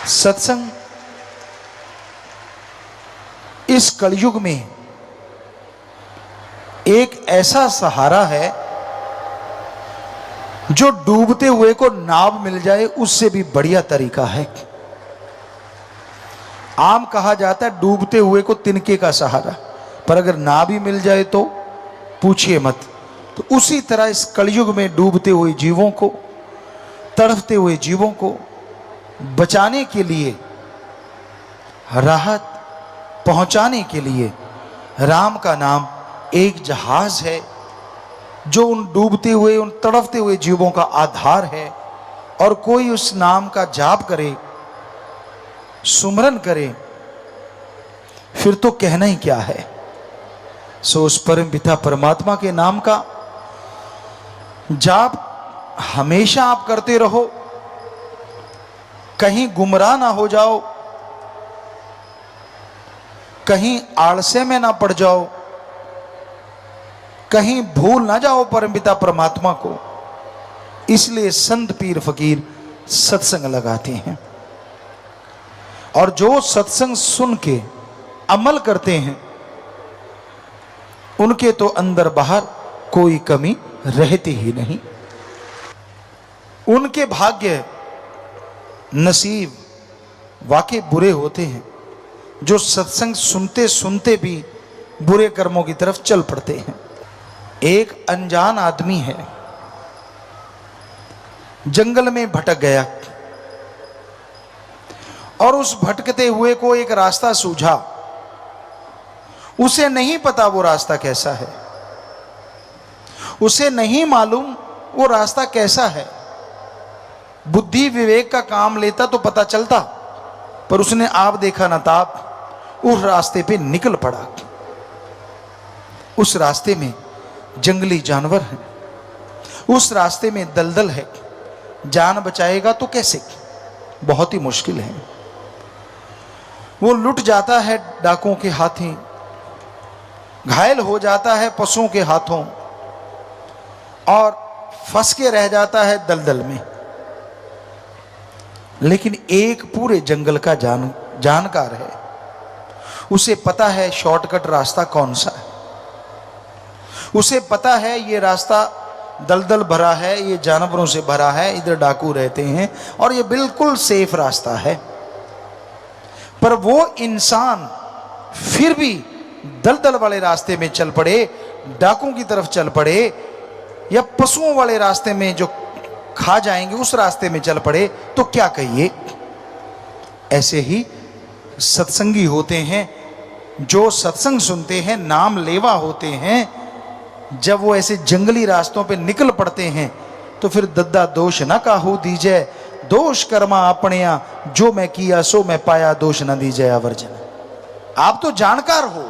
सत्संग इस कलयुग में एक ऐसा सहारा है जो डूबते हुए को नाव मिल जाए उससे भी बढ़िया तरीका है। आम कहा जाता है डूबते हुए को तिनके का सहारा, पर अगर नाव भी मिल जाए तो पूछिए मत। तो उसी तरह इस कलयुग में डूबते हुए जीवों को, तड़फते हुए जीवों को बचाने के लिए, राहत पहुंचाने के लिए राम का नाम एक जहाज है जो उन डूबते हुए, उन तड़फते हुए जीवों का आधार है। और कोई उस नाम का जाप करे, सुमरन करे, फिर तो कहना ही क्या है। सो उस परम पिता परमात्मा के नाम का जाप हमेशा आप करते रहो, कहीं गुमराह ना हो जाओ, कहीं आलसे में ना पड़ जाओ, कहीं भूल ना जाओ परमपिता परमात्मा को। इसलिए संत पीर फकीर सत्संग लगाते हैं। और जो सत्संग सुन के अमल करते हैं उनके तो अंदर बाहर कोई कमी रहती ही नहीं। उनके भाग्य नसीब वाकई बुरे होते हैं जो सत्संग सुनते सुनते भी बुरे कर्मों की तरफ चल पड़ते हैं। एक अनजान आदमी है, जंगल में भटक गया और उस भटकते हुए को एक रास्ता सूझा। उसे नहीं पता वो रास्ता कैसा है, उसे नहीं मालूम वो रास्ता कैसा है। बुद्धि विवेक का काम लेता तो पता चलता, पर उसने आप देखा ना ताप उस रास्ते पे निकल पड़ा। उस रास्ते में जंगली जानवर हैं, उस रास्ते में दलदल है, जान बचाएगा तो कैसे, बहुत ही मुश्किल है। वो लुट जाता है डाकुओं के हाथों, घायल हो जाता है पशुओं के हाथों और फंस के रह जाता है दलदल में। लेकिन एक पूरे जंगल का जानकार है, उसे पता है शॉर्टकट रास्ता कौन सा है। उसे पता है ये रास्ता दलदल भरा है, ये जानवरों से भरा है, इधर डाकू रहते हैं और ये बिल्कुल सेफ रास्ता है। पर वो इंसान फिर भी दलदल वाले रास्ते में चल पड़े, डाकुओं की तरफ चल पड़े, या पशुओं वाले रास्ते में जो खा जाएंगे उस रास्ते में चल पड़े, तो क्या कहिए। ऐसे ही सत्संगी होते हैं जो सत्संग सुनते हैं, नाम लेवा होते हैं। जब वो ऐसे जंगली रास्तों पे निकल पड़ते हैं तो फिर दद्दा दोष न काहू दीजै, दोष कर्मा अपनिया, जो मैं किया सो मैं पाया, दोष न दीजै आवर्जन। आप तो जानकार हो,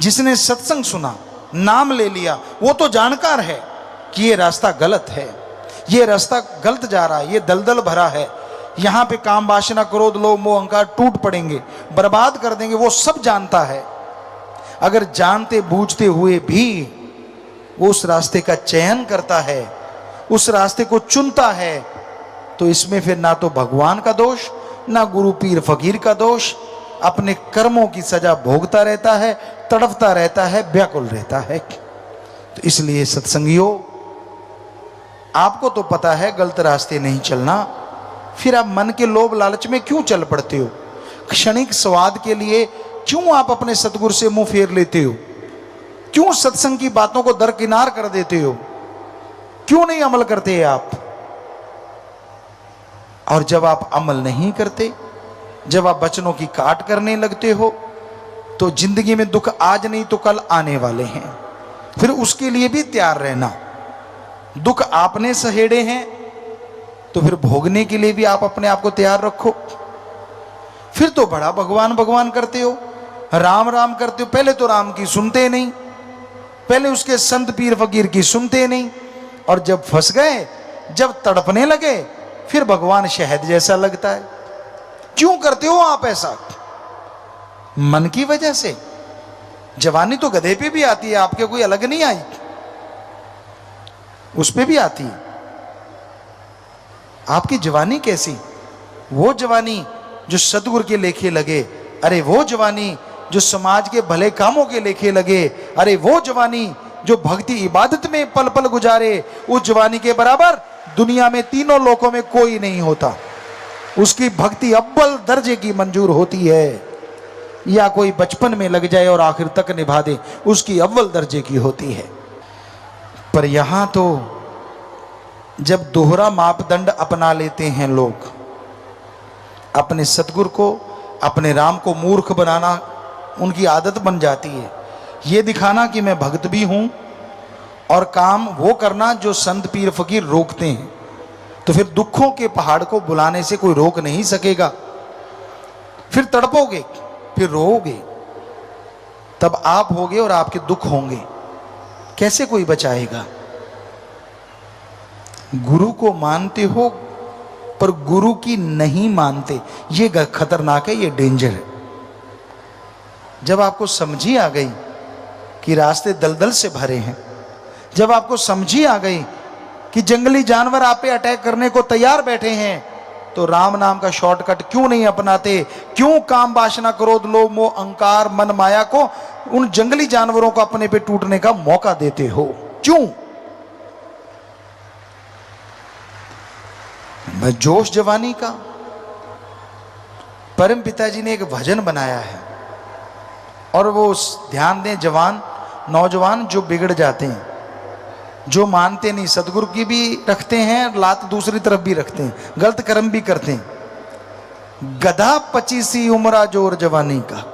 जिसने सत्संग सुना, नाम ले लिया, वो तो जानकार है कि ये रास्ता गलत है, ये रास्ता गलत जा रहा है, ये दलदल भरा है, यहां पे काम वासना क्रोध लोभ मोह अहंकार टूट पड़ेंगे, बर्बाद कर देंगे। वो सब जानता है। अगर जानते बूझते हुए भी वो उस रास्ते का चयन करता है, उस रास्ते को चुनता है, तो इसमें फिर ना तो भगवान का दोष, ना गुरु पीर फकीर का दोष, अपने कर्मों की सजा भोगता रहता है, तड़फता रहता है, व्याकुल रहता है। तो इसलिए सत्संगियों, आपको तो पता है गलत रास्ते नहीं चलना, फिर आप मन के लोभ लालच में क्यों चल पड़ते हो? क्षणिक स्वाद के लिए क्यों आप अपने सतगुरु से मुंह फेर लेते हो? क्यों सत्संग की बातों को दरकिनार कर देते हो? क्यों नहीं अमल करते आप? और जब आप अमल नहीं करते, जब आप वचनों की काट करने लगते हो, तो जिंदगी में दुख आज नहीं तो कल आने वाले हैं। फिर उसके लिए भी तैयार रहना। दुख आपने सहेड़े हैं तो फिर भोगने के लिए भी आप अपने आप को तैयार रखो। फिर तो बड़ा भगवान भगवान करते हो, राम राम करते हो। पहले तो राम की सुनते नहीं, पहले उसके संत पीर फकीर की सुनते नहीं, और जब फंस गए, जब तड़पने लगे, फिर भगवान शहद जैसा लगता है। क्यों करते हो आप ऐसा? मन की वजह से। जवानी तो गधे पे भी आती है, आपके कोई अलग नहीं आई, उस पे भी आती है। आपकी जवानी कैसी? वो जवानी जो सतगुरु के लेखे लगे, अरे वो जवानी जो समाज के भले कामों के लेखे लगे, अरे वो जवानी जो भक्ति इबादत में पल पल गुजारे, उस जवानी के बराबर दुनिया में तीनों लोकों में कोई नहीं होता। उसकी भक्ति अव्वल दर्जे की मंजूर होती है, या कोई बचपन में लग जाए और आखिर तक निभा दे, उसकी अव्वल दर्जे की होती है। पर यहां तो जब दोहरा मापदंड अपना लेते हैं लोग, अपने सतगुरु को, अपने राम को मूर्ख बनाना उनकी आदत बन जाती है। ये दिखाना कि मैं भक्त भी हूं और काम वो करना जो संत पीर फकीर रोकते हैं, तो फिर दुखों के पहाड़ को बुलाने से कोई रोक नहीं सकेगा। फिर तड़पोगे, फिर रोओगे, तब आप होगे और आपके दुख होंगे, कैसे कोई बचाएगा? गुरु को मानते हो पर गुरु की नहीं मानते, ये खतरनाक है, ये डेंजर है। जब आपको समझी आ गई कि रास्ते दलदल से भरे हैं, जब आपको समझी आ गई कि जंगली जानवर आप पे अटैक करने को तैयार बैठे हैं, तो राम नाम का शॉर्टकट क्यों नहीं अपनाते? क्यों काम वासना क्रोध लोभ मोह अहंकार मन माया को, उन जंगली जानवरों को अपने पे टूटने का मौका देते हो? क्यों? जोश जवानी का। परम पिताजी ने एक भजन बनाया है, और वो ध्यान दें, जवान नौजवान जो बिगड़ जाते हैं, जो मानते नहीं, सतगुरु की भी रखते हैं लात, दूसरी तरफ भी रखते हैं, गलत कर्म भी करते हैं। गधा 25 उम्रा जोर जवानी का,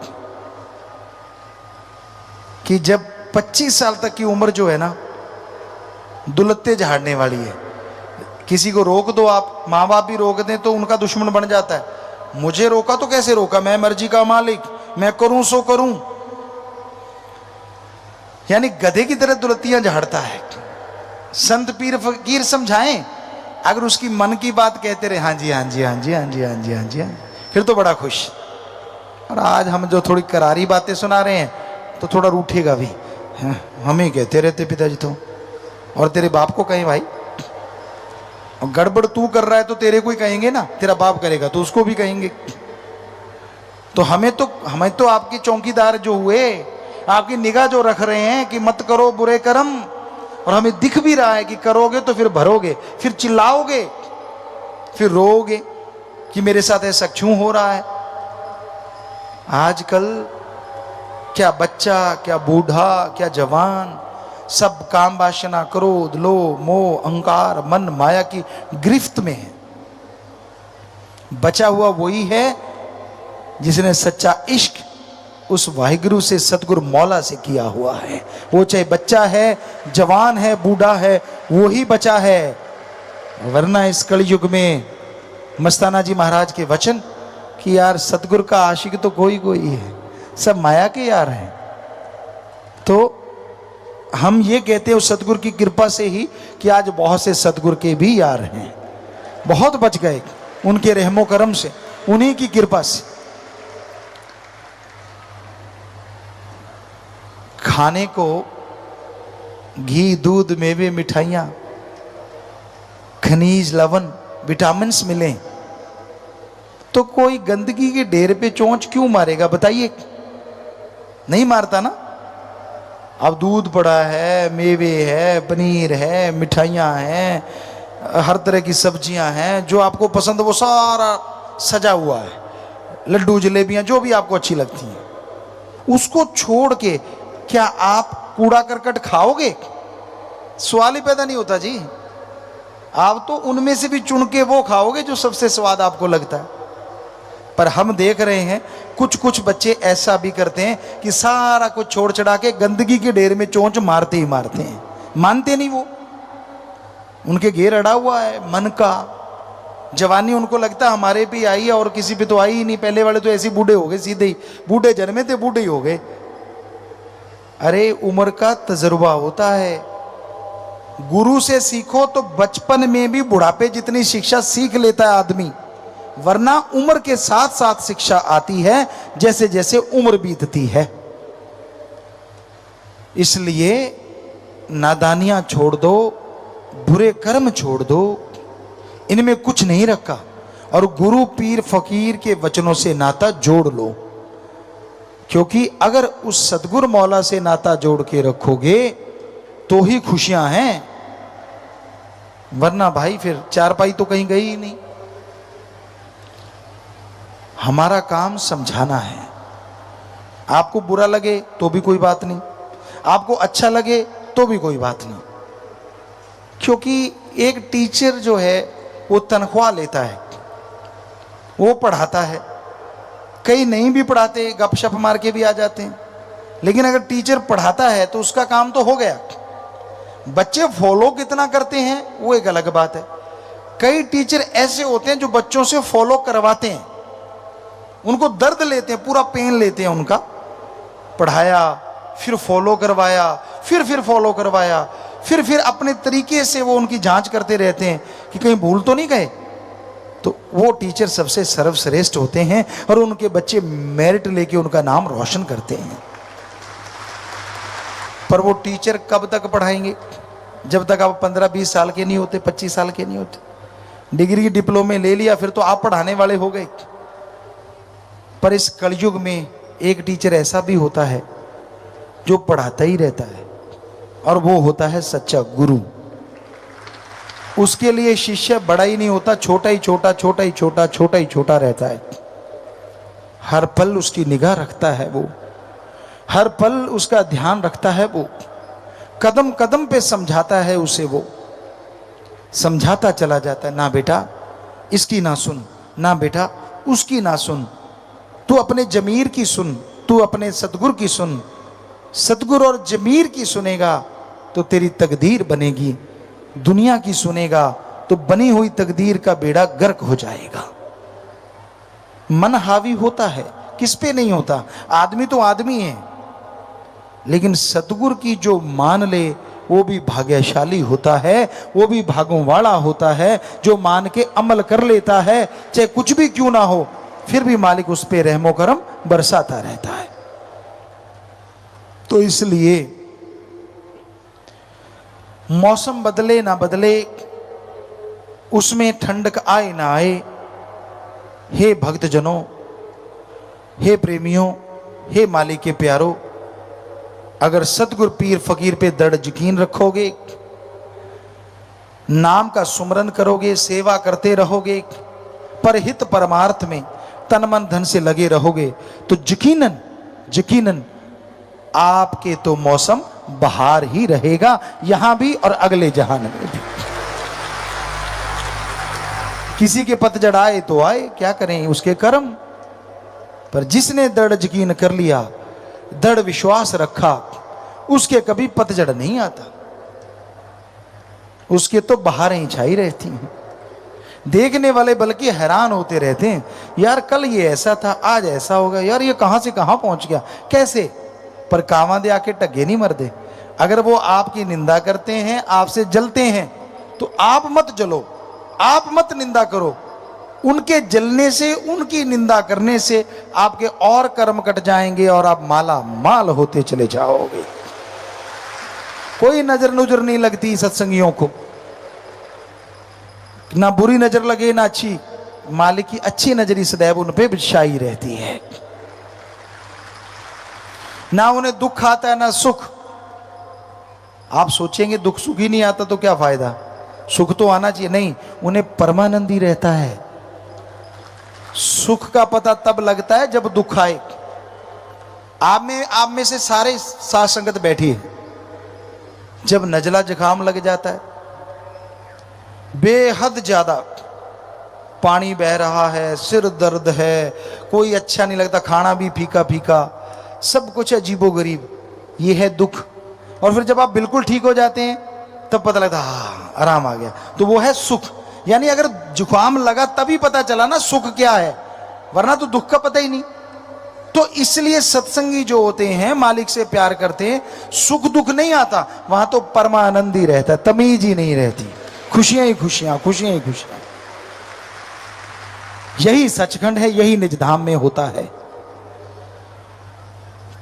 कि जब 25 साल तक की उम्र जो है ना, दुलत्ते झाड़ने वाली है। किसी को रोक दो आप, माँ बाप भी रोक दें तो उनका दुश्मन बन जाता है। मुझे रोका तो कैसे रोका, मैं मर्जी का मालिक, मैं करूं सो करूं। यानी गधे की तरह दुलत्तियां झाड़ता है। संत पीर फकीर समझाएं, अगर उसकी मन की बात कहते रहे, हाँ जी हाँ जी हाँ जी हाँ जी हाँ जी हाँ जी, फिर तो बड़ा खुश। और आज हम जो थोड़ी करारी बातें सुना रहे हैं तो थोड़ा रूठेगा भी, हमें कहते रहते पिताजी तो, और तेरे बाप को कहें भाई, और गड़बड़ तू कर रहा है तो तेरे को ही कहेंगे ना, तेरा बाप करेगा तो उसको भी कहेंगे। तो हमें तो आपके चौकीदार जो हुए, आपकी निगाह जो रख रहे हैं कि मत करो बुरे कर्म, और हमें दिख भी रहा है कि करोगे तो फिर भरोगे, फिर चिल्लाओगे, फिर रोओगे कि मेरे साथ ऐसा क्यों हो रहा है। आजकल क्या बच्चा, क्या बूढ़ा, क्या जवान, सब काम वासना क्रोध लोभ मोह अहंकार मन माया की गिरफ्त में है। बचा हुआ वही है जिसने सच्चा इश्क उस वाहिगुरु से, सतगुरु मौला से किया हुआ है। वो चाहे बच्चा है, जवान है, बूढ़ा है, वो ही बचा है। वरना इस कलयुग में मस्ताना जी महाराज के वचन कि यार सतगुरु का आशिक तो कोई कोई है, सब माया के यार हैं। तो हम ये कहते हैं उस सतगुरु की कृपा से ही कि आज बहुत से सतगुरु के भी यार हैं, बहुत बच गए उनके रहमो करम से, उन्हीं की कृपा से। खाने को घी दूध मेवे मिठाइयाँ खनिज लवण विटामिन्स मिले तो कोई गंदगी के ढेर पे चोंच क्यों मारेगा बताइए? नहीं मारता ना। अब दूध पड़ा है, मेवे है, पनीर है, मिठाइयाँ हैं, हर तरह की सब्जियां हैं, जो आपको पसंद वो सारा सजा हुआ है, लड्डू जलेबियां जो भी आपको अच्छी लगती हैं, उसको छोड़ के क्या आप कूड़ा करकट खाओगे? सवाल ही पैदा नहीं होता जी। आप तो उनमें से भी चुन के वो खाओगे जो सबसे स्वाद आपको लगता है। पर हम देख रहे हैं कुछ कुछ बच्चे ऐसा भी करते हैं कि सारा कुछ छोड़ छड़ा के गंदगी के ढेर में चोंच मारते ही मारते हैं, मानते नहीं। वो उनके घेर अड़ा हुआ है मन का। जवानी उनको लगता है हमारे भी आई है और किसी पे तो आई ही नहीं, पहले वाले तो ऐसे बूढ़े हो गए, सीधे ही बूढ़े जन्मे थे बूढ़े ही हो गए। अरे उम्र का तजुर्बा होता है। गुरु से सीखो तो बचपन में भी बुढ़ापे जितनी शिक्षा सीख लेता है आदमी, वरना उम्र के साथ साथ शिक्षा आती है जैसे जैसे उम्र बीतती है। इसलिए नादानियां छोड़ दो, बुरे कर्म छोड़ दो, इनमें कुछ नहीं रखा। और गुरु पीर फकीर के वचनों से नाता जोड़ लो, क्योंकि अगर उस सतगुरु मौला से नाता जोड़ के रखोगे तो ही खुशियां हैं, वरना भाई फिर चारपाई तो कहीं गई ही नहीं। हमारा काम समझाना है। आपको बुरा लगे तो भी कोई बात नहीं, आपको अच्छा लगे तो भी कोई बात नहीं, क्योंकि एक टीचर जो है वो तनख्वाह लेता है, वो पढ़ाता है। कई नहीं भी पढ़ाते, गपशप मार के भी आ जाते हैं, लेकिन अगर टीचर पढ़ाता है तो उसका काम तो हो गया। बच्चे फॉलो कितना करते हैं वो एक अलग बात है। कई टीचर ऐसे होते हैं जो बच्चों से फॉलो करवाते हैं, उनको दर्द लेते हैं, पूरा पेन लेते हैं उनका। पढ़ाया, फिर फॉलो करवाया, फिर फॉलो करवाया, फिर अपने तरीके से वो उनकी जांच करते रहते हैं कि कहीं भूल तो नहीं गए। तो वो टीचर सबसे सर्वश्रेष्ठ होते हैं और उनके बच्चे मेरिट लेके उनका नाम रोशन करते हैं। पर वो टीचर कब तक पढ़ाएंगे? जब तक आप 15-20 साल के नहीं होते, 25 साल के नहीं होते। डिग्री डिप्लोमे ले लिया फिर तो आप पढ़ाने वाले हो गए। पर इस कलयुग में एक टीचर ऐसा भी होता है जो पढ़ाता ही रहता है, और वो होता है सच्चा गुरु। उसके लिए शिष्य बड़ा ही नहीं होता, छोटा ही छोटा, छोटा ही छोटा, छोटा ही छोटा रहता है। हर पल उसकी निगाह रखता है वो, हर पल उसका ध्यान रखता है वो, कदम कदम पे समझाता है उसे, वो समझाता चला जाता है। ना बेटा इसकी ना सुन, ना बेटा उसकी ना सुन, तू अपने जमीर की सुन, तू अपने सतगुरु की सुन। सतगुरु और जमीर की सुनेगा तो तेरी तकदीर बनेगी, दुनिया की सुनेगा तो बनी हुई तकदीर का बेड़ा गर्क हो जाएगा। मन हावी होता है, किस पे नहीं होता? आदमी तो आदमी है, लेकिन सतगुरु की जो मान ले वो भी भाग्यशाली होता है, वो भी भागों वाला होता है, जो मान के अमल कर लेता है। चाहे कुछ भी क्यों ना हो, फिर भी मालिक उस पे रहमो करम बरसाता रहता है। तो इसलिए मौसम बदले ना बदले, उसमें ठंडक आए ना आए, हे भक्तजनों, हे प्रेमियों, हे मालिक के प्यारों, अगर सतगुरु पीर फकीर पे दृढ़ यकीन रखोगे, नाम का सुमरन करोगे, सेवा करते रहोगे, परहित परमार्थ में तन मन धन से लगे रहोगे, तो यकीनन यकीनन आपके तो मौसम बहार ही रहेगा, यहां भी और अगले जहान में भी। किसी के पतझड़ आए तो आए, क्या करें, उसके कर्म। पर जिसने दृढ़ यकीन कर लिया, दृढ़ विश्वास रखा, उसके कभी पतझड़ नहीं आता, उसके तो बहारें ही छाई रहती हैं। देखने वाले बल्कि हैरान होते रहते हैं, यार कल ये ऐसा था, आज ऐसा होगा, यार ये कहां से कहां पहुंच गया, कैसे? पर कावां दे आके टगे नहीं मरदे। अगर वो आपकी निंदा करते हैं, आपसे जलते हैं, तो आप मत जलो, आप मत निंदा करो। उनके जलने से, उनकी निंदा करने से आपके और कर्म कट जाएंगे और आप माला माल होते चले जाओगे। कोई नजर नुजर नहीं लगती सत्संगियों को, ना बुरी नजर लगे ना अच्छी। मालिक की अच्छी नजरी सदैव उन पे बिछाई रहती है। ना उन्हें दुख आता है ना सुख। आप सोचेंगे दुख सुख ही नहीं आता तो क्या फायदा, सुख तो आना चाहिए, नहीं, उन्हें परमानंदी रहता है। सुख का पता तब लगता है जब दुख आए। आप में से सारे साथ संगत बैठी है, जब नजला जुकाम लग जाता है, बेहद ज्यादा पानी बह रहा है, सिर दर्द है, कोई अच्छा नहीं लगता, खाना भी फीका फीका, सब कुछ अजीबोगरीब, ये है दुख। और फिर जब आप बिल्कुल ठीक हो जाते हैं तब पता लगता हाँ आराम आ गया, तो वो है सुख। यानी अगर जुकाम लगा तभी पता चला ना सुख क्या है, वरना तो दुख का पता ही नहीं। तो इसलिए सत्संगी जो होते हैं, मालिक से प्यार करते हैं, सुख दुख नहीं आता, वहां तो परमानंद ही रहता है, तमीज ही नहीं रहती, खुशियां ही खुशियां, खुशियां ही खुशियां। यही सचखंड है, यही निजधाम में होता है।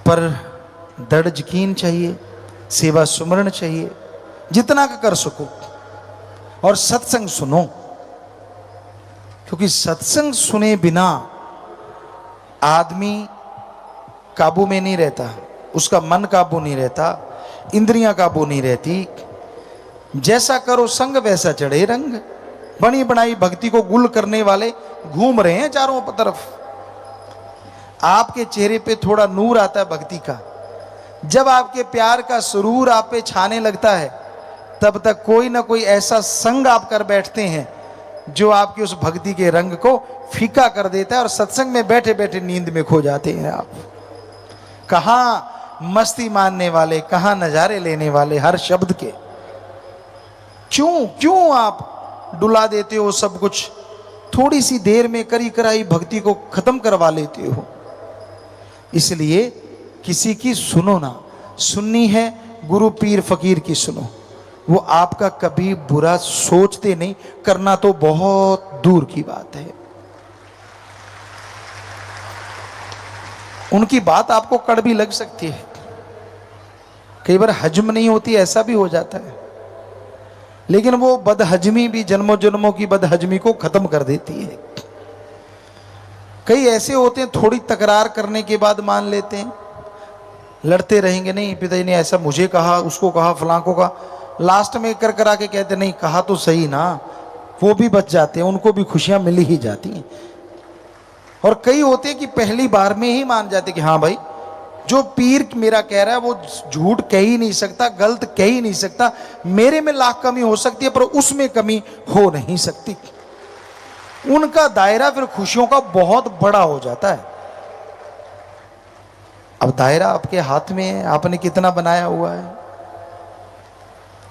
पर दृढ़ यकीन चाहिए, सेवा सुमरण चाहिए, जितना का कर सको, और सत्संग सुनो। क्योंकि सत्संग सुने बिना आदमी काबू में नहीं रहता, उसका मन काबू नहीं रहता, इंद्रियां काबू नहीं रहती। जैसा करो संग वैसा चढ़े रंग। बनी बनाई भक्ति को गुल करने वाले घूम रहे हैं चारों तरफ। आपके चेहरे पे थोड़ा नूर आता है भक्ति का। जब आपके प्यार का सुरूर आप पे छाने लगता है, तब तक कोई ना कोई ऐसा संग आप कर बैठते हैं जो आपकी उस भक्ति के रंग को फीका कर देता है, और सत्संग में बैठे बैठे नींद में खो जाते हैं आप। कहां मस्ती मानने वाले, कहां नजारे लेने वाले हर शब्द के। क्यों आप डुला देते हो सब कुछ, थोड़ी सी देर में करी कराई भक्ति को खत्म करवा लेते हो। इसलिए किसी की सुनो ना, सुननी है गुरु पीर फकीर की सुनो। वो आपका कभी बुरा सोचते नहीं, करना तो बहुत दूर की बात है। उनकी बात आपको कड़वी लग सकती है, कई बार हजम नहीं होती, ऐसा भी हो जाता है, लेकिन वो बदहजमी भी जन्मों जन्मों की बदहजमी को खत्म कर देती है। कई ऐसे होते हैं थोड़ी तकरार करने के बाद मान लेते हैं, लड़ते रहेंगे, नहीं पिताजी ने ऐसा मुझे कहा, उसको कहा, फलां को कहा, लास्ट में कर करा के कहते नहीं कहा तो सही ना। वो भी बच जाते हैं, उनको भी खुशियां मिल ही जाती हैं। और कई होते हैं कि पहली बार में ही मान जाते कि हाँ भाई जो पीर मेरा कह रहा है वो झूठ कह ही नहीं सकता, गलत कह ही नहीं सकता। मेरे में लाख कमी हो सकती है पर उसमें कमी हो नहीं सकती। उनका दायरा फिर खुशियों का बहुत बड़ा हो जाता है। अब दायरा आपके हाथ में है, आपने कितना बनाया हुआ है।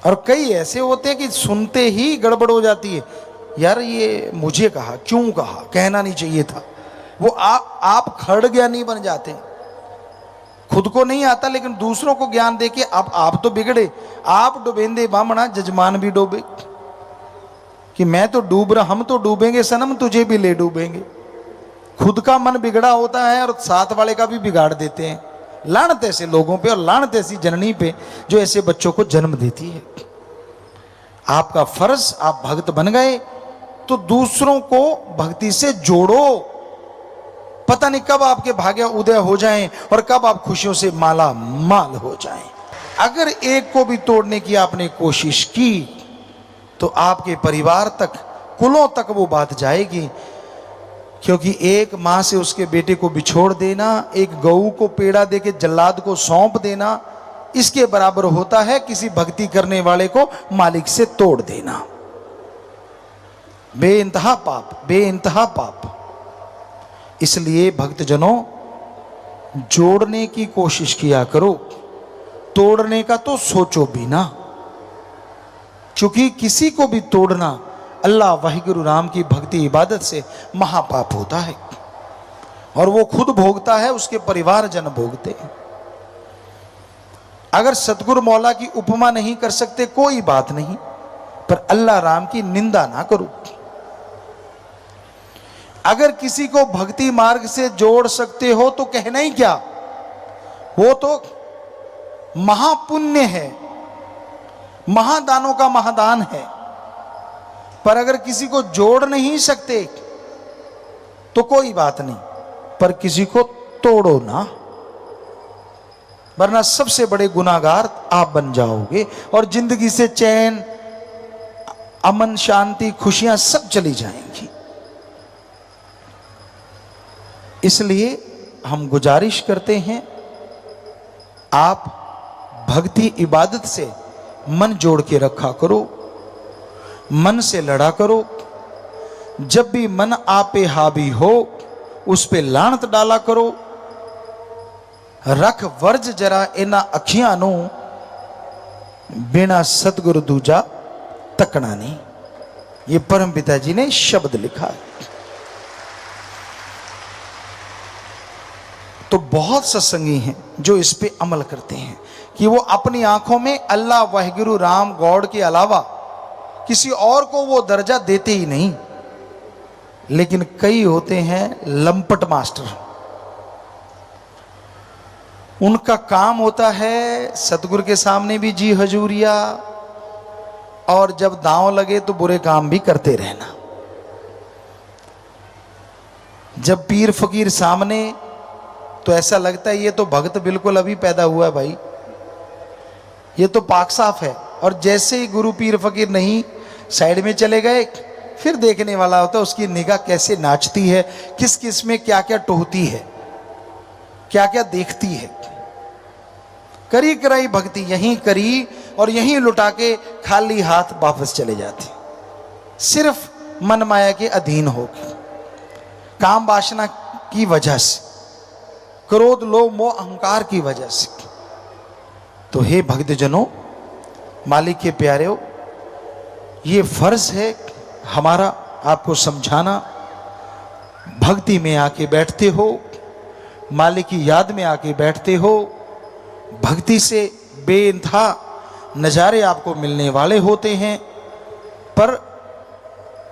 और कई ऐसे होते हैं कि सुनते ही गड़बड़ हो जाती है, यार ये मुझे कहा, क्यों कहा, कहना नहीं चाहिए था। वो आप खड़ ज्ञानी बन जाते हैं। खुद को नहीं आता लेकिन दूसरों को ज्ञान देके आप तो बिगड़े। आप डुबेंदे बामणा जजमान भी डूबे, कि मैं तो डूब रहा, हम तो डूबेंगे सनम, तुझे भी ले डूबेंगे। खुद का मन बिगड़ा होता है और साथ वाले का भी बिगाड़ देते हैं। लानत ऐसे लोगों पे और लानत ऐसी जननी पे जो ऐसे बच्चों को जन्म देती है। आपका फर्ज, आप भक्त बन गए तो दूसरों को भक्ति से जोड़ो। पता नहीं कब आपके भाग्य उदय हो जाएं और कब आप खुशियों से माला माल हो जाएं। अगर एक को भी तोड़ने की आपने कोशिश की तो आपके परिवार तक, कुलों तक वो बात जाएगी। क्योंकि एक मां से उसके बेटे को बिछोड़ देना, एक गऊ को पेड़ा देके जल्लाद को सौंप देना, इसके बराबर होता है किसी भक्ति करने वाले को मालिक से तोड़ देना। बेइंतहा पाप, बेइंतहा पाप। इसलिए भक्तजनों, जोड़ने की कोशिश किया करो, तोड़ने का तो सोचो भी ना। क्योंकि किसी को भी तोड़ना अल्लाह वाहिगुरु राम की भक्ति इबादत से महापाप होता है, और वो खुद भोगता है, उसके परिवारजन भोगते हैं। अगर सतगुरु मौला की उपमा नहीं कर सकते कोई बात नहीं, पर अल्लाह राम की निंदा ना करो। अगर किसी को भक्ति मार्ग से जोड़ सकते हो तो कहना ही क्या, वो तो महापुण्य है, महादानों का महादान है। पर अगर किसी को जोड़ नहीं सकते तो कोई बात नहीं, पर किसी को तोड़ो ना, वरना सबसे बड़े गुनाहगार आप बन जाओगे और जिंदगी से चैन, अमन, शांति, खुशियां सब चली जाएंगी। इसलिए हम गुजारिश करते हैं, आप भक्ति इबादत से मन जोड़ के रखा करो, मन से लड़ा करो। जब भी मन आप पे हावी हो उस पे लानत डाला करो। रख वर्ज जरा इना अखियां नू, बिना सतगुरु दूजा तकना नहीं। ये परम पिता जी ने शब्द लिखा है। तो बहुत सत्संगी हैं जो इस पे अमल करते हैं कि वो अपनी आंखों में अल्लाह वाहिगुरु राम गॉड के अलावा किसी और को वो दर्जा देते ही नहीं। लेकिन कई होते हैं लंपट मास्टर, उनका काम होता है सतगुरु के सामने भी जी हजूरिया, और जब दांव लगे तो बुरे काम भी करते रहना। जब पीर फकीर सामने तो ऐसा लगता है ये तो भक्त बिल्कुल अभी पैदा हुआ है भाई, ये तो पाक साफ है। और जैसे ही गुरु पीर फकीर नहीं साइड में चले गए, फिर देखने वाला होता है उसकी निगाह कैसे नाचती है, किस किस में क्या क्या टोहती है, क्या क्या देखती है। करी कराई भक्ति यहीं करी और यहीं लुटा के खाली हाथ वापस चले जाते, सिर्फ मन माया के अधीन होकर, काम वासना की वजह से, क्रोध लोभ मोह अहंकार की वजह से। तो हे भक्तजनों, मालिक के प्यारे, ये फर्ज है हमारा आपको समझाना। भक्ति में आके बैठते हो, मालिक की याद में आके बैठते हो, भक्ति से बेइंतहा नज़ारे आपको मिलने वाले होते हैं। पर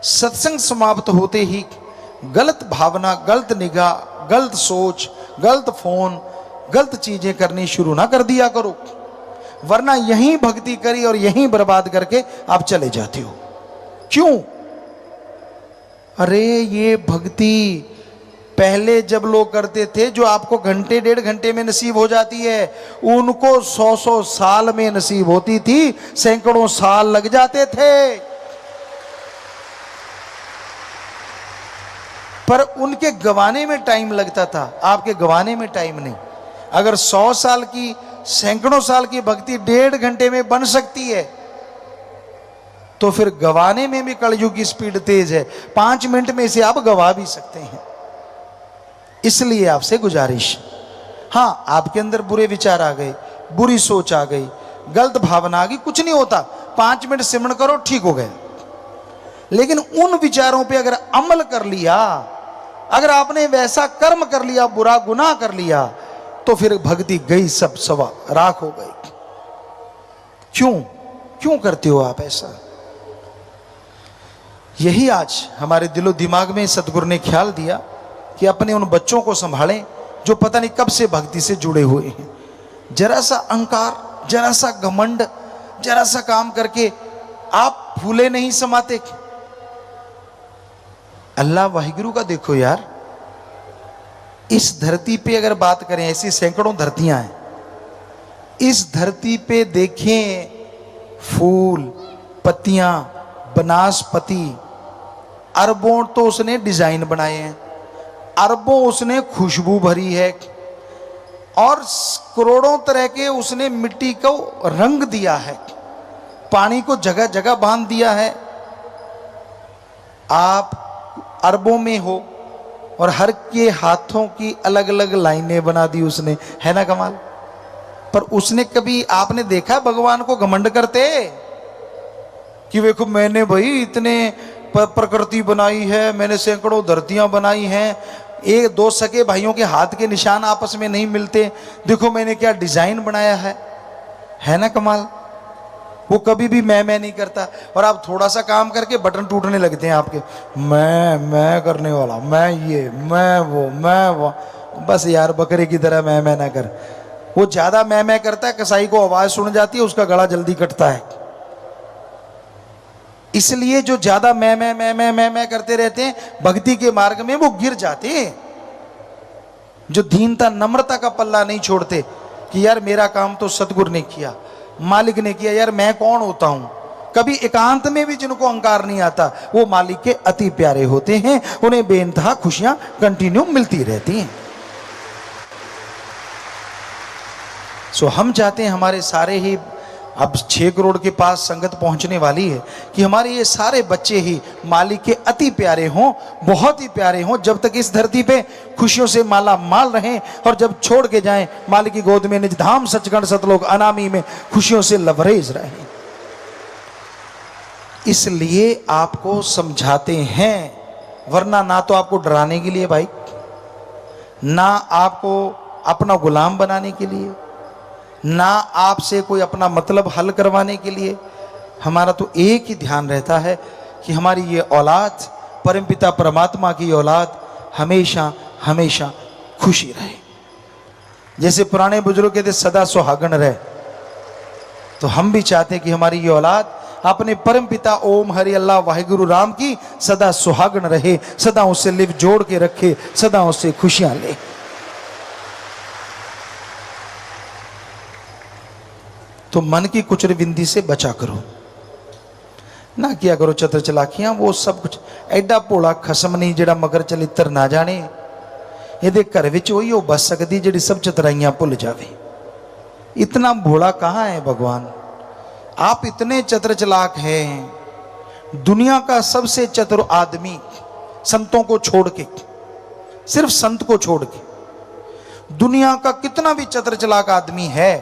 सत्संग समाप्त होते ही गलत भावना, गलत निगाह, गलत सोच, गलत फोन, गलत चीजें करनी शुरू ना कर दिया करो, वरना यहीं भक्ति करी और यहीं बर्बाद करके आप चले जाते हो। क्यों? अरे ये भक्ति पहले जब लोग करते थे, जो आपको घंटे डेढ़ घंटे में नसीब हो जाती है, उनको 100 साल में नसीब होती थी, सैकड़ों साल लग जाते थे। पर उनके गवाने में टाइम लगता था, आपके गवाने में टाइम नहीं। अगर 100 साल की, सैकड़ों साल की भक्ति डेढ़ घंटे में बन सकती है, तो फिर गवाने में भी कलयुग की स्पीड तेज है। 5 मिनट में इसे आप गवा भी सकते हैं। इसलिए आपसे गुजारिश, हाँ आपके अंदर बुरे विचार आ गए, बुरी सोच आ गई, गलत भावना आ गई, कुछ नहीं होता, 5 मिनट सिमरण करो, ठीक हो गए। लेकिन उन विचारों पे अगर अमल कर लिया, अगर आपने वैसा कर्म कर लिया, बुरा गुनाह कर लिया, तो फिर भक्ति गई सब सवा राख हो गई। क्यों करते हो आप ऐसा? यही आज हमारे दिलो दिमाग में सतगुरु ने ख्याल दिया कि अपने उन बच्चों को संभालें जो पता नहीं कब से भक्ति से जुड़े हुए हैं। जरा सा अहंकार, जरा सा घमंड, जरा सा काम करके आप फूले नहीं समाते। अल्लाह वाहिगुरु का देखो यार, इस धरती पे अगर बात करें, ऐसी सैकड़ों धरतियां हैं, इस धरती पे देखें फूल, पत्तियां, वनस्पति, अरबों तो उसने डिजाइन बनाए हैं, अरबों उसने खुशबू भरी है, और करोड़ों तरह के उसने मिट्टी को रंग दिया है, पानी को जगह जगह बांध दिया है। आप अरबों में हो और हर के हाथों की अलग अलग लाइनें बना दी उसने, है ना कमाल? पर उसने कभी आपने देखा भगवान को घमंड करते कि देखो मैंने भाई इतने प्रकृति बनाई है, मैंने सैकड़ों धरतियां बनाई हैं, एक दो सके भाइयों के हाथ के निशान आपस में नहीं मिलते, देखो मैंने क्या डिजाइन बनाया है ना कमाल? वो कभी भी मैं नहीं करता। और आप थोड़ा सा काम करके बटन टूटने लगते हैं आपके, मैं करने वाला, मैं ये, मैं वो। बस यार बकरे की तरह मैं ना कर। वो ज्यादा मैं करता है, कसाई को आवाज सुन जाती है, उसका गला जल्दी कटता है। इसलिए जो ज्यादा मैं करते रहते हैं, भक्ति के मार्ग में वो गिर जाते हैं। जो दीनता नम्रता का पल्ला नहीं छोड़ते कि यार मेरा काम तो सतगुरु ने किया, मालिक ने किया, यार मैं कौन होता हूं। कभी एकांत में भी जिनको अहंकार नहीं आता, वो मालिक के अति प्यारे होते हैं, उन्हें बेइंतहा खुशियां कंटिन्यू मिलती रहती हैं। सो हम चाहते हैं हमारे सारे ही, अब 6 करोड़ के पास संगत पहुंचने वाली है, कि हमारे ये सारे बच्चे ही मालिक के अति प्यारे हों, बहुत ही प्यारे हों, जब तक इस धरती पे खुशियों से माला माल रहें, और जब छोड़ के जाएं मालिक की गोद में निज धाम सचखंड सतलोक अनामी में खुशियों से लबरेज रहें। इसलिए आपको समझाते हैं, वरना ना तो आपको डराने के लिए भाई, ना आपको अपना गुलाम बनाने के लिए, ना आपसे कोई अपना मतलब हल करवाने के लिए। हमारा तो एक ही ध्यान रहता है कि हमारी ये औलाद, परमपिता परमात्मा की औलाद, हमेशा हमेशा खुशी रहे। जैसे पुराने बुजुर्ग कहते सदा सुहागन रहे, तो हम भी चाहते हैं कि हमारी ये औलाद अपने परम पिता ओम हरि अल्लाह वाहिगुरु राम की सदा सुहागन रहे, सदा उससे लिव जोड़ के रखे, सदा उससे खुशियां ले। तो मन की कुचर बिंदी से बचा करो, ना किया करो चतर चलाकियां। वो सब कुछ एडा भोला खसम नहीं जिहड़ा मगर चलित्र ना जाने। ये घर विच वही हो बस सकती जिहड़ी सब चतराइयां भुल जावे। इतना भोला कहाँ है भगवान? आप इतने चतर चलाक हैं। दुनिया का सबसे चतुर आदमी संतों को छोड़ के, सिर्फ संत को छोड़ के, दुनिया का कितना भी चतर चलाक आदमी है,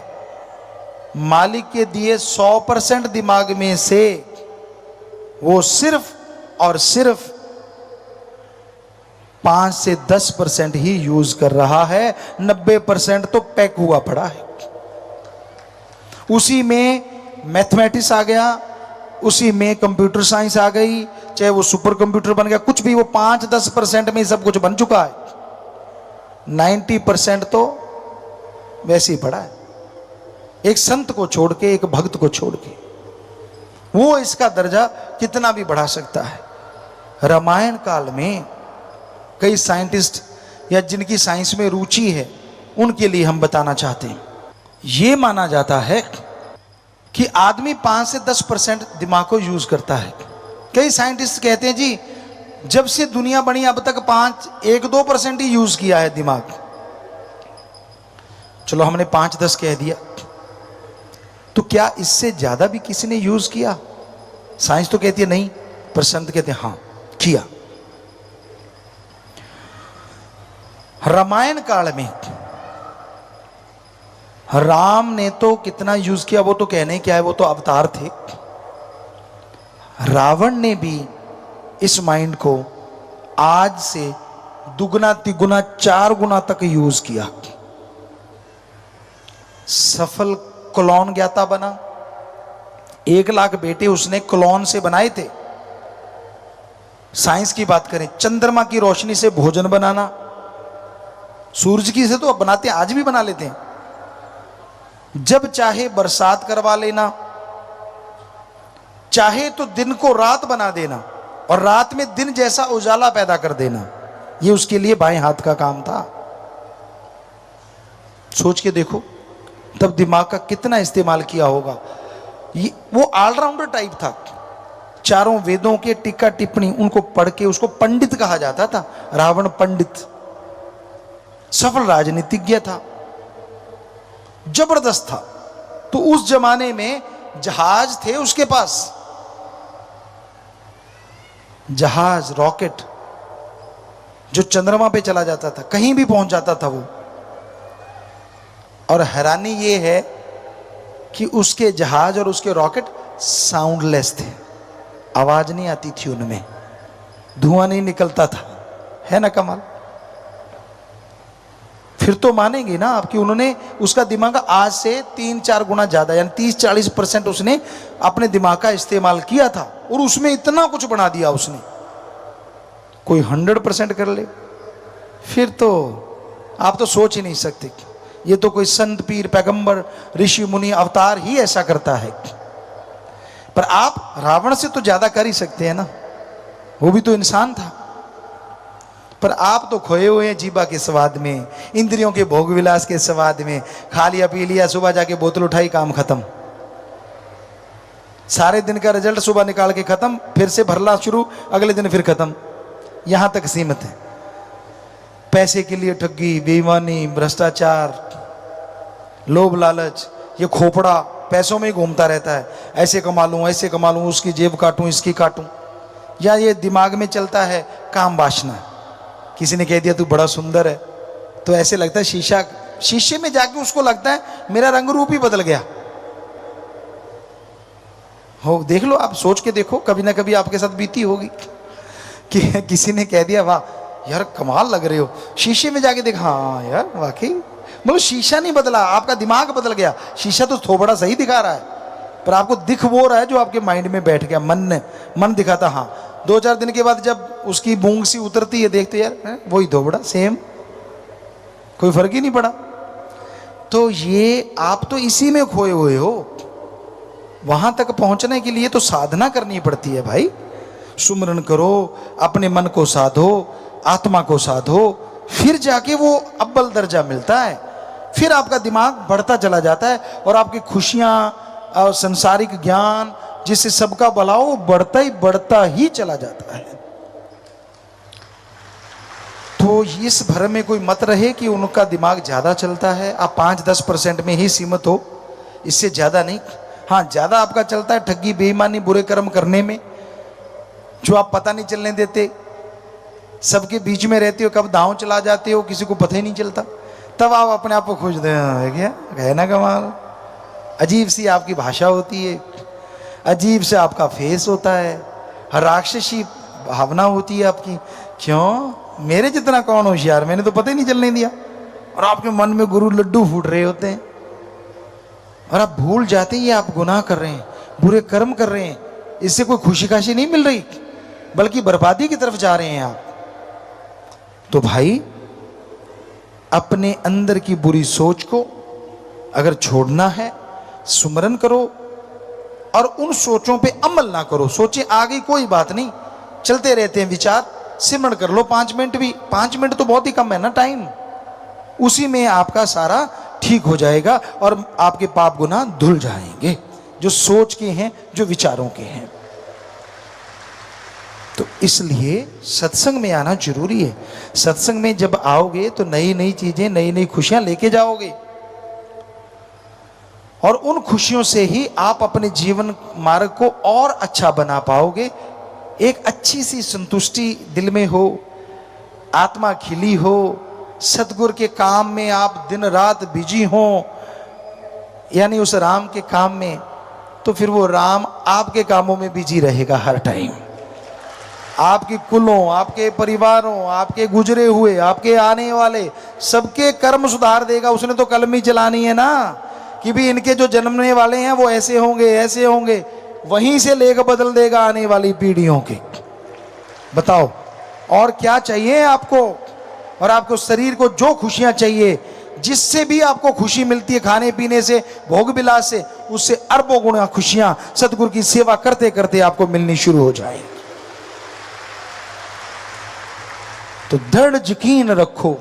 मालिक के दिए 100% दिमाग में से वो सिर्फ और सिर्फ 5 से 10% ही यूज कर रहा है। 90% तो पैक हुआ पड़ा है। उसी में मैथमेटिक्स आ गया, उसी में कंप्यूटर साइंस आ गई, चाहे वो सुपर कंप्यूटर बन गया, कुछ भी, वो 5-10% में सब कुछ बन चुका है। 90% तो वैसे ही पड़ा है। एक संत को छोड़ के, एक भक्त को छोड़ के, वो इसका दर्जा कितना भी बढ़ा सकता है। रामायण काल में कई साइंटिस्ट या जिनकी साइंस में रुचि है उनके लिए हम बताना चाहते हैं। ये माना जाता है कि आदमी 5 से 10% दिमाग को यूज करता है। कई साइंटिस्ट कहते हैं जी जब से दुनिया बनी अब तक 1-2% ही यूज किया है दिमाग। चलो हमने 5-10 कह दिया, तो क्या इससे ज्यादा भी किसी ने यूज किया? साइंस तो कहती है नहीं, पर संत कहते हैं हाँ किया। रामायण काल में राम ने तो कितना यूज किया वो तो कहने क्या है, वो तो अवतार थे। रावण ने भी इस माइंड को आज से दुगना तिगुना 4 गुना तक यूज किया। सफल क्लोन ज्ञाता बना। 1 लाख बेटे उसने क्लोन से बनाए थे। साइंस की बात करें, चंद्रमा की रोशनी से भोजन बनाना, सूरज की से तो अब बनाते हैं, आज भी बना लेते हैं। जब चाहे बरसात करवा लेना, चाहे तो दिन को रात बना देना और रात में दिन जैसा उजाला पैदा कर देना, ये उसके लिए बाएं हाथ का काम था। सोच के देखो तब दिमाग का कितना इस्तेमाल किया होगा। ये वो ऑलराउंडर टाइप था। चारों वेदों के टीका टिप्पणी उनको पढ़ के उसको पंडित कहा जाता था। रावण पंडित, सफल राजनीतिज्ञ था, जबरदस्त था। तो उस जमाने में जहाज थे उसके पास, जहाज, रॉकेट जो चंद्रमा पे चला जाता था, कहीं भी पहुंच जाता था वो। और हैरानी ये है कि उसके जहाज और उसके रॉकेट साउंडलेस थे, आवाज नहीं आती थी उनमें, धुआं नहीं निकलता था। है ना कमाल? फिर तो मानेंगे ना आप कि उन्होंने उसका दिमाग आज से 3-4 गुना ज्यादा यानी 30-40% उसने अपने दिमाग का इस्तेमाल किया था और उसमें इतना कुछ बना दिया उसने। कोई 100% कर ले फिर तो आप तो सोच ही नहीं सकते। ये तो कोई संत पीर पैगंबर ऋषि मुनि अवतार ही ऐसा करता है। पर आप रावण से तो ज्यादा कर ही सकते हैं ना, वो भी तो इंसान था। पर आप तो खोए हुए हैं जीभा के स्वाद में, इंद्रियों के भोग विलास के स्वाद में। खा लिया पी लिया, सुबह जाके बोतल उठाई, काम खत्म। सारे दिन का रिजल्ट सुबह निकाल के खत्म, फिर से भरना शुरू, अगले दिन फिर खत्म। यहां तक सीमित है। पैसे के लिए ठगी, बेईमानी, भ्रष्टाचार, लोभ लालच, ये खोपड़ा पैसों में ही घूमता रहता है। ऐसे कमा लूं, ऐसे कमा लूं, उसकी जेब काटूं, इसकी काटूं। या ये दिमाग में चलता है काम वासना। किसी ने कह दिया तू बड़ा सुंदर है, तो ऐसे लगता है शीशे में जाके उसको लगता है मेरा रंग रूप ही बदल गया हो। देख लो, आप सोच के देखो, कभी ना कभी आपके साथ बीती होगी कि किसी ने कह दिया वाह यार कमाल लग रहे हो, शीशे में जाके देखा, हाँ यार वाकई। मतलब शीशा नहीं बदला, आपका दिमाग बदल गया। शीशा तो थोड़ा सही दिखा रहा है, पर आपको दिख वो रहा है जो आपके माइंड में बैठ गया। मन दिखाता, हाँ 2-4 दिन के बाद जब उसकी बूंग सी उतरती है, देखते यार वही धोबड़ा सेम, कोई फर्क ही नहीं पड़ा। तो ये आप तो इसी में खोए हुए हो। वहां तक पहुंचने के लिए तो साधना करनी पड़ती है भाई। सुमरन करो, अपने मन को साधो, आत्मा को साधो, फिर जाके वो अव्वल दर्जा मिलता है। फिर आपका दिमाग बढ़ता चला जाता है और आपकी खुशियां और संसारिक ज्ञान जिससे सबका भला हो बढ़ता ही चला जाता है। तो इस भ्रम में कोई मत रहे कि उनका दिमाग ज्यादा चलता है। आप 5-10% में ही सीमित हो, इससे ज्यादा नहीं। हाँ, ज्यादा आपका चलता है ठगी, बेईमानी, बुरे कर्म करने में, जो आप पता नहीं चलने देते। सबके बीच में रहते हो, कब दांव चला जाते हो किसी को पता ही नहीं चलता। तब आप अपने आप को खोजते हैं, क्या है ना कमाल। अजीब सी आपकी भाषा होती है, अजीब से आपका फेस होता है, राक्षसी भावना होती है आपकी। क्यों? मेरे जितना कौन होशियार, मैंने तो पता ही नहीं चलने दिया। और आपके मन में गुरु लड्डू फूट रहे होते हैं और आप भूल जाते हैं ये आप गुनाह कर रहे हैं, बुरे कर्म कर रहे हैं। इससे कोई खुशी खाशी नहीं मिल रही, बल्कि बर्बादी की तरफ जा रहे हैं आप। तो भाई, अपने अंदर की बुरी सोच को अगर छोड़ना है, सुमरन करो और उन सोचों पे अमल ना करो। सोचें आ गई कोई बात नहीं, चलते रहते हैं विचार, सिमरन कर लो 5 मिनट भी। 5 मिनट तो बहुत ही कम है ना टाइम, उसी में आपका सारा ठीक हो जाएगा और आपके पाप गुनाह धुल जाएंगे, जो सोच के हैं, जो विचारों के हैं। तो इसलिए सत्संग में आना जरूरी है। सत्संग में जब आओगे तो नई नई चीजें, नई नई खुशियां लेके जाओगे और उन खुशियों से ही आप अपने जीवन मार्ग को और अच्छा बना पाओगे। एक अच्छी सी संतुष्टि दिल में हो, आत्मा खिली हो, सतगुरु के काम में आप दिन रात बिजी हो, यानी उस राम के काम में, तो फिर वो राम आपके कामों में बिजी रहेगा हर टाइम। आपकी कुलों, आपके परिवारों, आपके गुजरे हुए, आपके आने वाले सबके कर्म सुधार देगा। उसने तो कलम ही चलानी है ना कि भी इनके जो जन्मने वाले हैं वो ऐसे होंगे, ऐसे होंगे। वहीं से लेकर बदल देगा आने वाली पीढ़ियों के। बताओ और क्या चाहिए आपको? और आपको शरीर को जो खुशियां चाहिए, जिससे भी आपको खुशी मिलती है, खाने पीने से, भोग विलास से, उससे अरबों गुना खुशियां सतगुरु की सेवा करते करते आपको मिलनी शुरू हो जाए। तो दृढ़ यकीन रखो,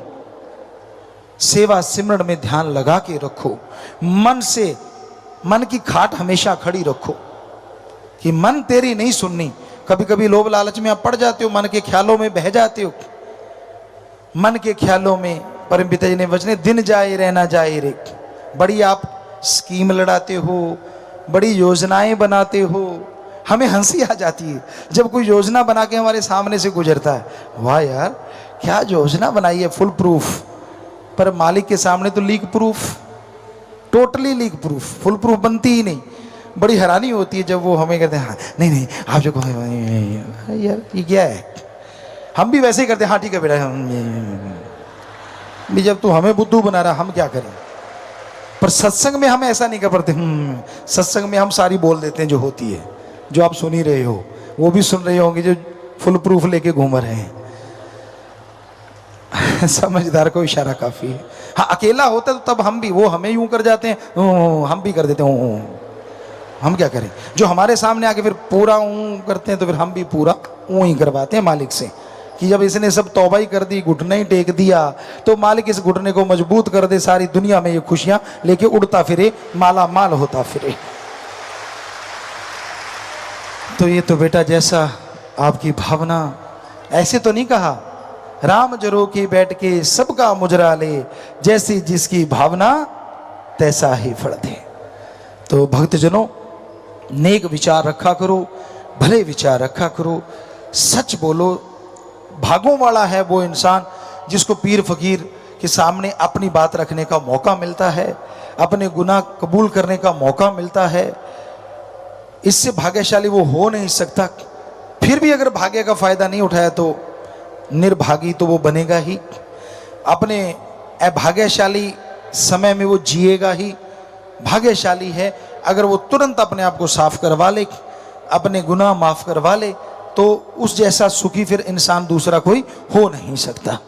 सेवा सिमरन में ध्यान लगा के रखो, मन से, मन की खाट हमेशा खड़ी रखो कि मन तेरी नहीं सुननी। कभी कभी लोभ लालच में आप पड़ जाते हो, मन के ख्यालों में बह जाते हो। मन के ख्यालों में परम पिता जी ने वचने, दिन जाए रहना जाए रे। बड़ी आप स्कीम लड़ाते हो, बड़ी योजनाएं बनाते हो, हमें हंसी आ जाती है जब कोई योजना बना के हमारे सामने से गुजरता है। वाह यार, क्या योजना बनाई है, फुल प्रूफ। पर मालिक के सामने तो leak proof, totally leak proof, full proof बनती ही नहीं। बड़ी हैरानी होती है जब वो हमें कहते हैं हाँ नहीं नहीं आप जो यार ये क्या है। हम भी वैसे ही करते हैं, हाँ ठीक है बेटा, भी जब तू हमें बुद्धू बना रहा हम क्या करें। पर सत्संग में हम ऐसा नहीं कर पाते। सत्संग में हम सारी बोल देते हैं जो होती है, जो आप सुन ही रहे हो, वो भी सुन रहे होंगे जो फुल प्रूफ लेके घूम रहे हैं। समझदार को इशारा काफी है। हाँ, अकेला होता तो तब हम भी, वो हमें यूं कर जाते हैं, हम भी कर देते हैं। हम क्या करें? जो हमारे सामने आके फिर पूरा ऊं करते हैं तो फिर हम भी पूरा ऊं ही करवाते हैं मालिक से कि जब इसने सब तौबा ही कर दी, घुटना ही टेक दिया, तो मालिक इस घुटने को मजबूत कर दे, सारी दुनिया में ये खुशियां लेके उड़ता फिरे, माला माल होता फिरे। तो ये तो बेटा जैसा आपकी भावना, ऐसे तो नहीं कहा राम जरो के बैठ के सबका मुजरा ले, जैसी जिसकी भावना तैसा ही फल दे। तो भक्तजनों, नेक विचार रखा करो, भले विचार रखा करो, सच बोलो। भागों वाला है वो इंसान जिसको पीर फकीर के सामने अपनी बात रखने का मौका मिलता है, अपने गुनाह कबूल करने का मौका मिलता है। इससे भाग्यशाली वो हो नहीं सकता। फिर भी अगर भाग्य का फायदा नहीं उठाया तो निर्भागी तो वो बनेगा ही। अपने अभाग्यशाली समय में वो जिएगा ही। भाग्यशाली है अगर वो तुरंत अपने आप को साफ करवा ले, अपने गुनाह माफ करवा ले, तो उस जैसा सुखी फिर इंसान दूसरा कोई हो नहीं सकता।